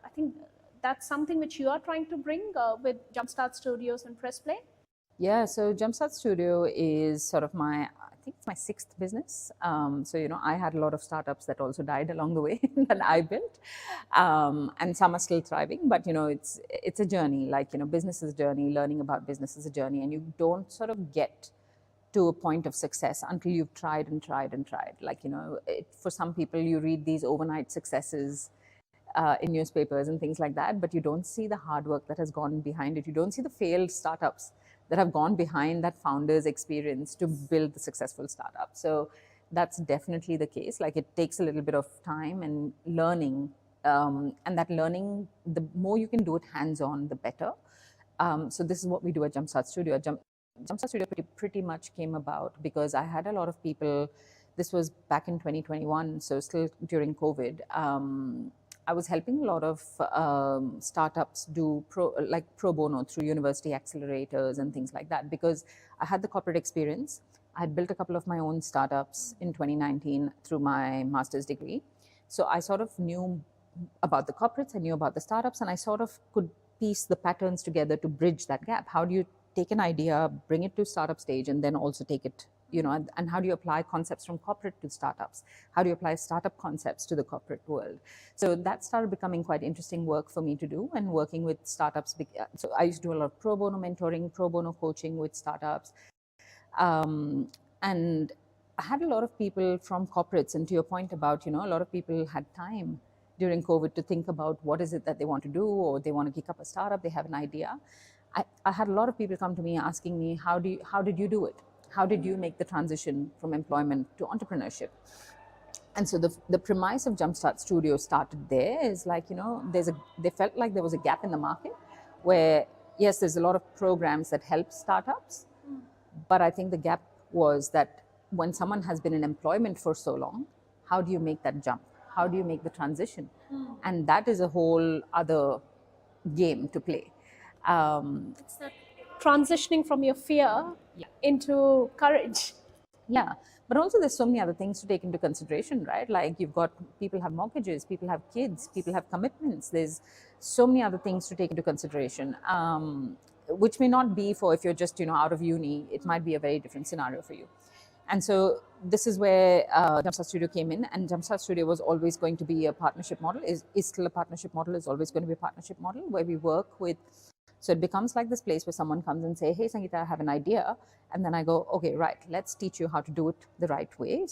I think that's something which you are trying to bring with Jumpstart Studios and Press Play. Yeah, so Jumpstart Studio is sort of I think it's my sixth business. So, I had a lot of startups that also died along the way that I built. And some are still thriving, but, it's a journey. Like, business is a journey, learning about business is a journey, and you don't sort of get to a point of success until you've tried and tried and tried. Like, for some people, you read these overnight successes in newspapers and things like that, but you don't see the hard work that has gone behind it. You don't see the failed startups that have gone behind that founder's experience to build the successful startup. So that's definitely the case. Like, it takes a little bit of time and learning, and that learning, the more you can do it hands-on, the better. So this is what we do at Jumpstart Studio. Jumpstart Studio pretty much came about because I had a lot of people. This was back in 2021, so still during COVID. I was helping a lot of startups do pro bono through university accelerators and things like that, because I had the corporate experience. I had built a couple of my own startups in 2019 through my master's degree. So I sort of knew about the corporates, I knew about the startups, and I sort of could piece the patterns together to bridge that gap. How do you take an idea, bring it to startup stage, and then also take it, and how do you apply concepts from corporate to startups? How do you apply startup concepts to the corporate world? So that started becoming quite interesting work for me to do, and working with startups. So I used to do a lot of pro bono mentoring, pro bono coaching with startups. And I had a lot of people from corporates, and to your point about, a lot of people had time during COVID to think about what is it that they want to do, or they want to kick up a startup, they have an idea. I had a lot of people come to me asking me, how did you do it? How did you make the transition from employment to entrepreneurship? And so the premise of Jumpstart Studio started there. Is like, they felt like there was a gap in the market where, yes, there's a lot of programs that help startups, but I think the gap was that when someone has been in employment for so long, how do you make that jump? How do you make the transition? And that is a whole other game to play. It's that transitioning from your fear into courage. Yeah, but also there's so many other things to take into consideration, right? Like, you've got people have mortgages, people have kids, people have commitments. There's so many other things to take into consideration, which may not be for if you're just, out of uni. It might be a very different scenario for you. And so this is where Jumpstart Studio came in, and Jumpstart Studio was always going to be a partnership model, is still a partnership model, is always going to be a partnership model where we work with. So it becomes like this place where someone comes and say, hey, Sangeeta, I have an idea. And then I go, okay, right, let's teach you how to do it the right way.